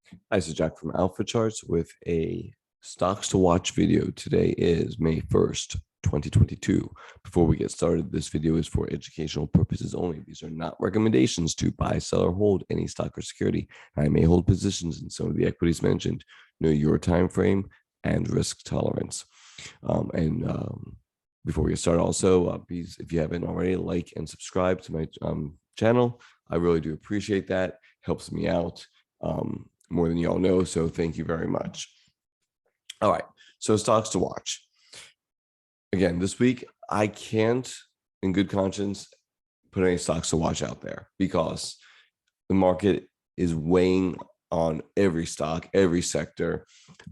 Hi, this is Jack from Alpha Charts with a stocks to watch video. Today is May 1st, 2022. Before we get started, this video is for educational purposes only. These are not recommendations to buy, sell, or hold any stock or security. I may hold positions in some of the equities mentioned. Know your time frame and risk tolerance. Before we get started, also, please, if you haven't already, like and subscribe to my channel. I really do appreciate that. Helps me out. More than you all know, so thank you very much. All right, so stocks to watch. Again, this week, I can't, in good conscience, put any stocks to watch out there because the market is weighing on every stock, every sector.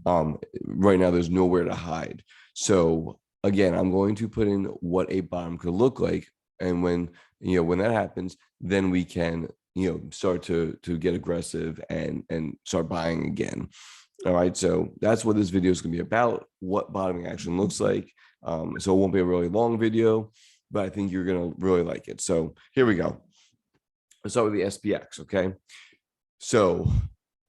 Right now, there's nowhere to hide. So again, I'm going to put in what a bottom could look like. And when that happens, then we can start to get aggressive and start buying again. All right, so that's what this video is going to be about, what bottoming action looks like. So it won't be a really long video, but I think you're going to really like it. So here we go. Let's start with the SPX, okay? So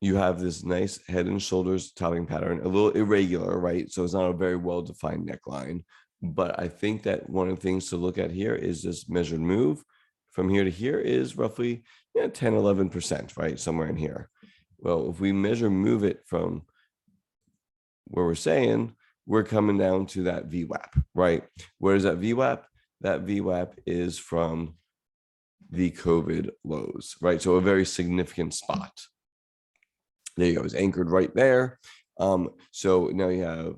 you have this nice head and shoulders topping pattern, a little irregular, right? So it's not a very well-defined neckline, but I think that one of the things to look at here is this measured move. From here to here is roughly 10, 11%, right? Somewhere in here. Well, if we move it from where we're saying, we're coming down to that VWAP, right? Where is that VWAP? That VWAP is from the COVID lows, right? So a very significant spot. There you go, it's anchored right there. So now you have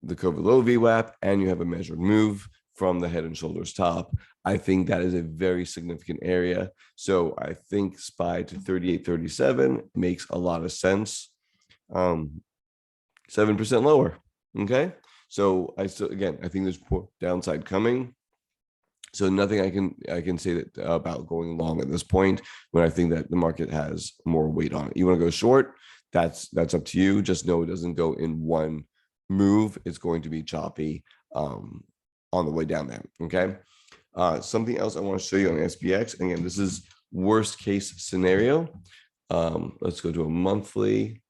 the COVID low VWAP and you have a measured move from the head and shoulders top. I think that is a very significant area. So I think SPY to 38.37 makes a lot of sense. 7% lower. Okay. So I think there's poor downside coming. So nothing I can say that about going long at this point when I think that the market has more weight on it. You want to go short? That's up to you. Just know it doesn't go in one move. It's going to be choppy on the way down there. Okay. Something else I want to show you on SPX. Again, this is worst case scenario. Let's go to a monthly.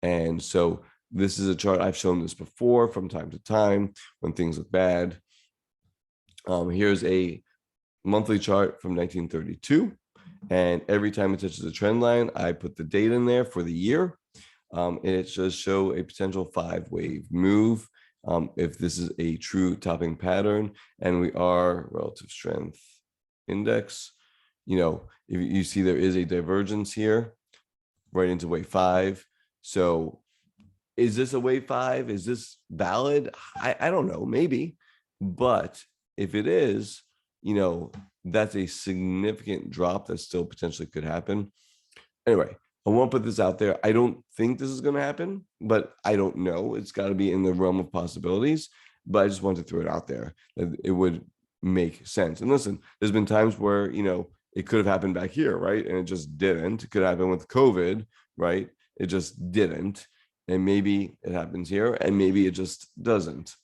And so this is a chart. I've shown this before from time to time when things look bad. Here's a monthly chart from 1932. And every time it touches a trend line, I put the date in there for the year. And it does show a potential 5-wave move. If this is a true topping pattern and we are relative strength index, if you see there is a divergence here right into wave 5. So is this a wave 5? Is this valid? I don't know, maybe. But if it is, that's a significant drop that still potentially could happen. Anyway, I won't put this out there. I don't think this is going to happen, but I don't know. It's got to be in the realm of possibilities, but I just want to throw it out there that it would make sense. And listen, there's been times where, it could have happened back here, right? And it just didn't. It could happen with COVID, right? It just didn't. And maybe it happens here and maybe it just doesn't.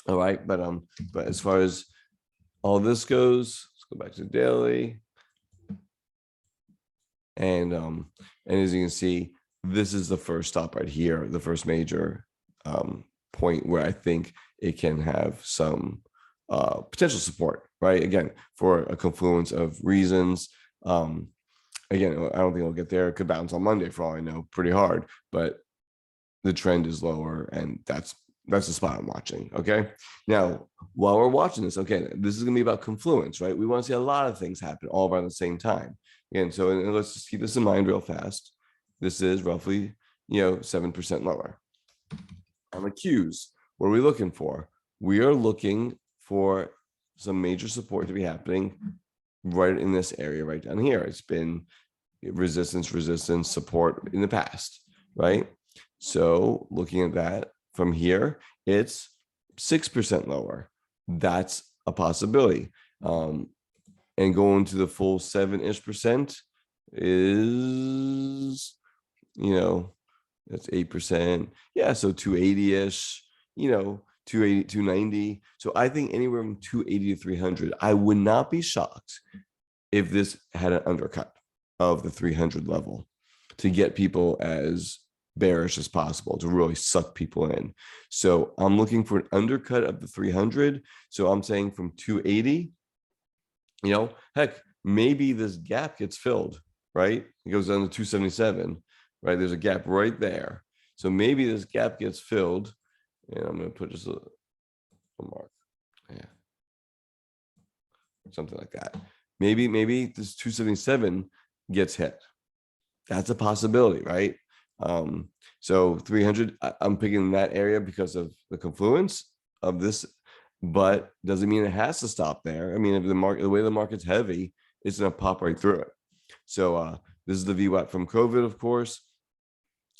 All right. But as far as all this goes, let's go back to daily. And as you can see, this is the first stop right here, the first major point where I think it can have some potential support, right? Again, for a confluence of reasons. Again, I don't think it'll get there. It could bounce on Monday for all I know, pretty hard, but the trend is lower, and that's the spot I'm watching. Okay. Now, while we're watching this, okay, this is gonna be about confluence, right? We want to see a lot of things happen all around the same time. And so let's just keep this in mind real fast. This is roughly, 7% lower. On the Qs, what are we looking for? We are looking for some major support to be happening right in this area right down here. It's been resistance, support in the past, right? So looking at that from here, it's 6% lower. That's a possibility. And going to the full 7-ish% is, that's 8%. Yeah, so 280-ish, 280, 290. So I think anywhere from 280 to 300. I would not be shocked if this had an undercut of the 300 level. to get people as bearish as possible, to really suck people in. So I'm looking for an undercut of the 300. So I'm saying from 280, heck, maybe this gap gets filled, right? It goes down to 277, right? There's a gap right there. So maybe this gap gets filled, and I'm going to put just a mark. Yeah. Something like that. Maybe this 277 gets hit. That's a possibility, right? So 300, I'm picking that area because of the confluence of this, but doesn't mean it has to stop there. I mean, if the way the market's heavy, it's going to pop right through it. So this is the VWAP from COVID, of course,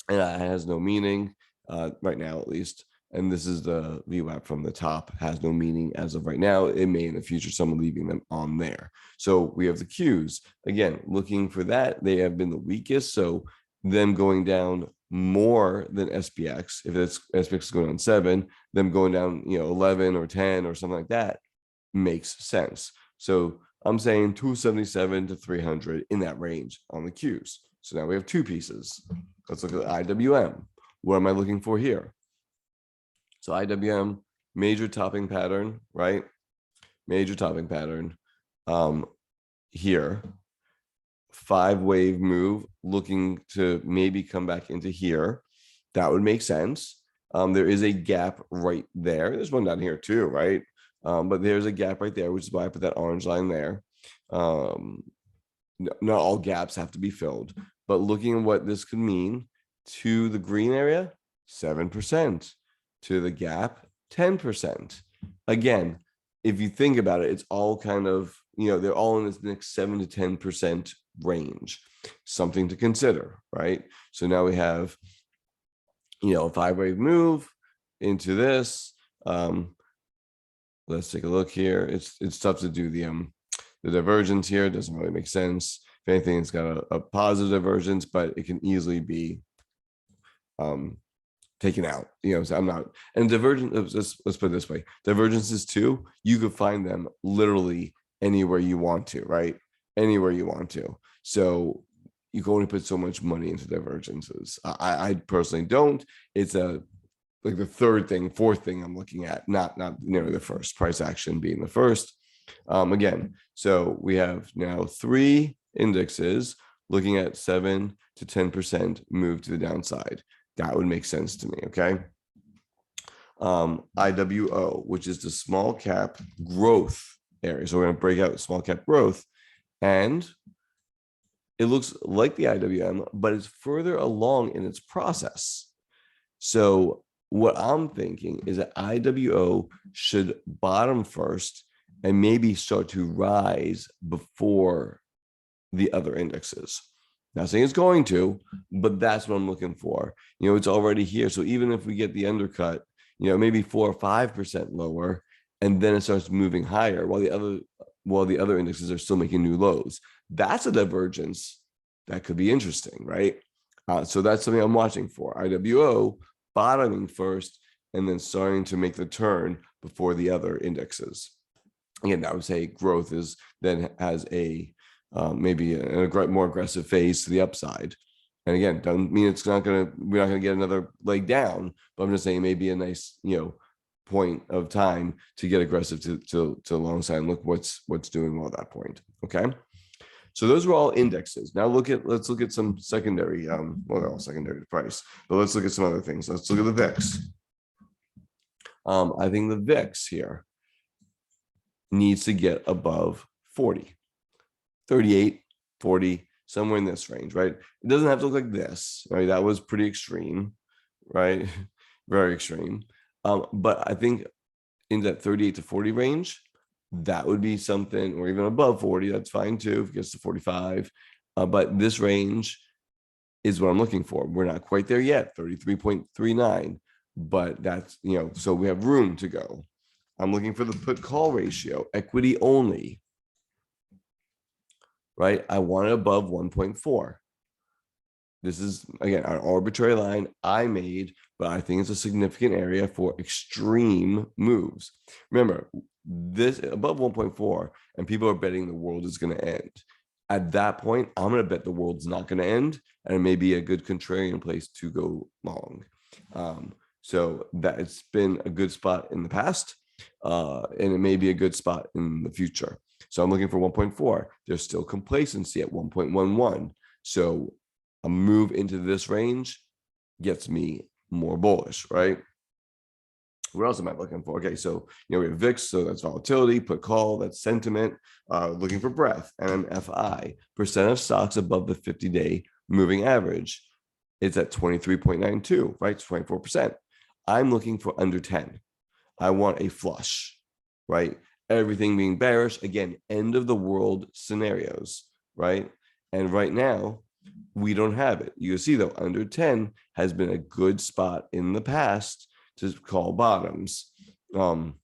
and it has no meaning right now, at least. And this is the VWAP from the top, has no meaning as of right now. It may in the future, someone leaving them on there. So we have the Qs. Again, looking for that. They have been the weakest. So them going down more than SPX, if it's SPX is going on 7, them going down, 11 or 10 or something like that makes sense. So I'm saying 277 to 300 in that range on the Qs. So now we have two pieces. Let's look at IWM. What am I looking for here? So IWM, major topping pattern, right? Major topping pattern. Here, 5-wave move, looking to maybe come back into here. That would make sense. There is a gap right there. There's one down here too, right? But there's a gap right there, which is why I put that orange line there. Not all gaps have to be filled, but looking at what this could mean to the green area, 7%. To the gap, 10%. Again, if you think about it, it's all kind of, they're all in this next 7 to 10% range. Something to consider, right? So now we have, a 5-wave move into this. Let's take a look here. It's tough to do the divergence here. It doesn't really make sense. If anything, it's got a positive divergence, but it can easily be taken out, so I'm not, and divergence, let's put it this way, divergences too, you could find them literally anywhere you want to, right? Anywhere you want to. So you can only put so much money into divergences. I personally don't. It's like the third thing, fourth thing I'm looking at, not nearly the first, price action being the first. Again, so we have now 3 indexes looking at 7 to 10% move to the downside. That would make sense to me, okay? IWO, which is the small cap growth area. So we're going to break out small cap growth, and it looks like the IWM, but it's further along in its process. So what I'm thinking is that IWO should bottom first and maybe start to rise before the other indexes. Not saying it's going to, but that's what I'm looking for. It's already here. So even if we get the undercut, maybe 4 or 5% lower, and then it starts moving higher while the other indexes are still making new lows. That's a divergence that could be interesting, right? So that's something I'm watching for. IWO bottoming first and then starting to make the turn before the other indexes. Again, I would say growth is then has a maybe a more aggressive phase to the upside. And again, doesn't mean we're not gonna get another leg down, but I'm just saying maybe a nice, point of time to get aggressive to the long side and look what's doing well at that point. Okay. So those were all indexes. Now let's look at some secondary, well, they're all secondary to price, but let's look at some other things. Let's look at the VIX. I think the VIX here needs to get above 40. 38, 40, somewhere in this range, right? It doesn't have to look like this, right? That was pretty extreme, right? Very extreme. But I think in that 38 to 40 range, that would be something, or even above 40, that's fine too, if it gets to 45. But this range is what I'm looking for. We're not quite there yet, 33.39, but that's, so we have room to go. I'm looking for the put call ratio, equity only. Right? I want it above 1.4. This is, again, an arbitrary line I made, but I think it's a significant area for extreme moves. Remember, this above 1.4, and people are betting the world is going to end. at that point, I'm going to bet the world's not going to end, and it may be a good contrarian place to go long. So that it's been a good spot in the past, and it may be a good spot in the future. So I'm looking for 1.4. There's still complacency at 1.11. So a move into this range gets me more bullish, right? What else am I looking for? Okay, so we have VIX, so that's volatility, put call, that's sentiment. Looking for breadth, MMFI, percent of stocks above the 50-day moving average. It's at 23.92, right? It's 24%. I'm looking for under 10. I want a flush, right? Everything being bearish, again, end of the world scenarios, right? And right now, we don't have it. You can see though, under 10 has been a good spot in the past to call bottoms. Even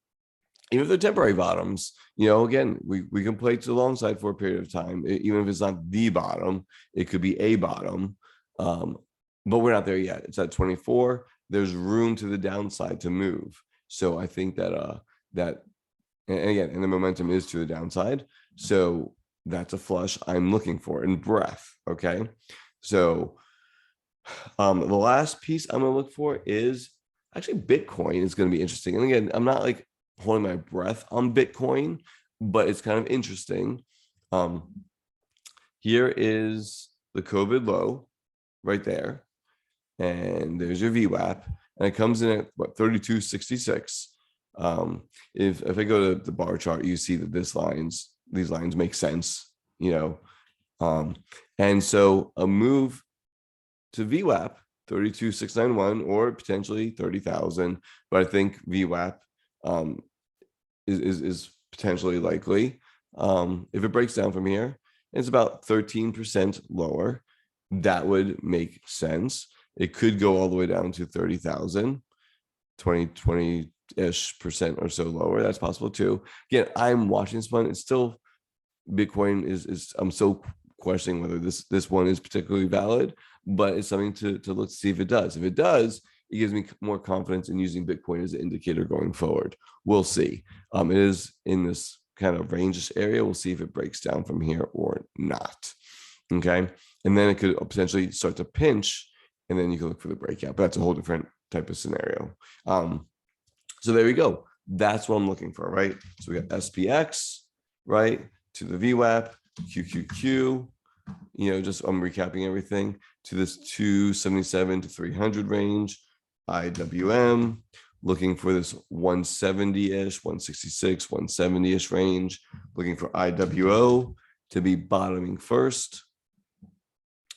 if they're temporary bottoms, again, we can play to the long side for a period of time. Even if it's not the bottom, it could be a bottom. But we're not there yet. It's at 24. There's room to the downside to move. So I think that and the momentum is to the downside. So that's a flush I'm looking for in breadth. Okay. So the last piece I'm going to look for is actually Bitcoin is going to be interesting. And again, I'm not like holding my breath on Bitcoin, but it's kind of interesting. Here is the COVID low right there. And there's your VWAP. And it comes in at what, 32.66. If I go to the bar chart, you see that these lines make sense, and so a move to VWAP 32,691 or potentially 30,000, but I think VWAP is potentially likely. If it breaks down from here, it's about 13% lower. That would make sense. It could go all the way down to 30,000, 20-ish% or so lower. That's possible too. Again, I'm watching this one. It's still Bitcoin is I'm so questioning whether this one is particularly valid, but it's something to look to see if it does. If it does, it gives me more confidence in using Bitcoin as an indicator going forward. We'll see. It is in this kind of range area. We'll see if it breaks down from here or not. Okay. And then it could potentially start to pinch, and then you can look for the breakout, but that's a whole different type of scenario. So there we go. That's what I'm looking for, right? So we got SPX, right, to the VWAP, QQQ, just I'm recapping everything, to this 277 to 300 range, IWM, looking for this 170-ish, 166, 170-ish range, looking for IWO to be bottoming first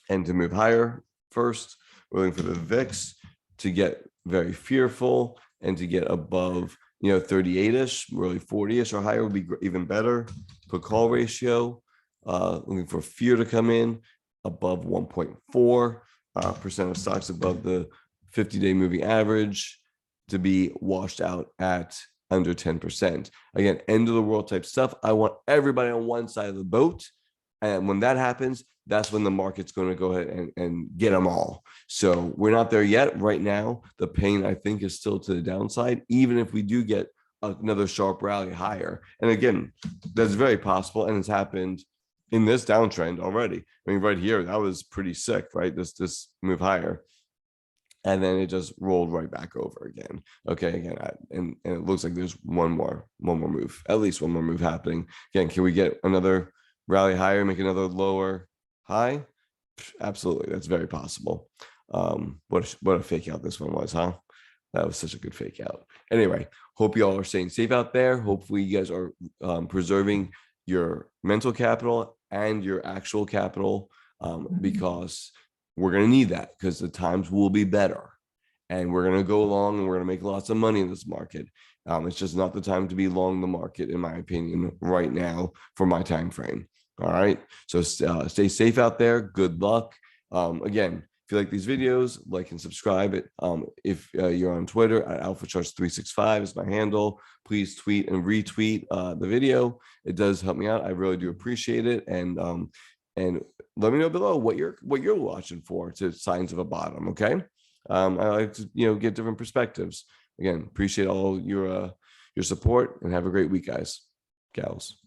and to move higher first. We're looking for the VIX to get very fearful and to get above, 38-ish, really 40-ish or higher would be even better. Put call ratio, looking for fear to come in above 1.4%, of stocks above the 50-day moving average to be washed out at under 10%. Again, end of the world type stuff. I want everybody on one side of the boat. And when that happens, that's when the market's going to go ahead and get them all. So we're not there yet. Right now, the pain, I think, is still to the downside, even if we do get another sharp rally higher. And again, that's very possible. And it's happened in this downtrend already. I mean, right here, that was pretty sick, right? This move higher. And then it just rolled right back over again. Okay, again, and it looks like there's one more move, at least one more move happening. Again, can we get another rally higher, make another lower high? Absolutely, that's very possible. What a fake out this one was, huh? That was such a good fake out. Anyway, hope you all are staying safe out there. Hopefully you guys are preserving your mental capital and your actual capital, because we're going to need that, because the times will be better and we're going to go long and we're going to make lots of money in this market. It's just not the time to be long the market, in my opinion, right now for my time frame. All right. So stay safe out there. Good luck. Again, if you like these videos, like and subscribe it. If you're on Twitter at AlphaCharts365 is my handle. Please tweet and retweet the video. It does help me out. I really do appreciate it. And let me know below what you're watching for to signs of a bottom. Okay. I like to get different perspectives. Again, appreciate all your support, and have a great week, guys, gals.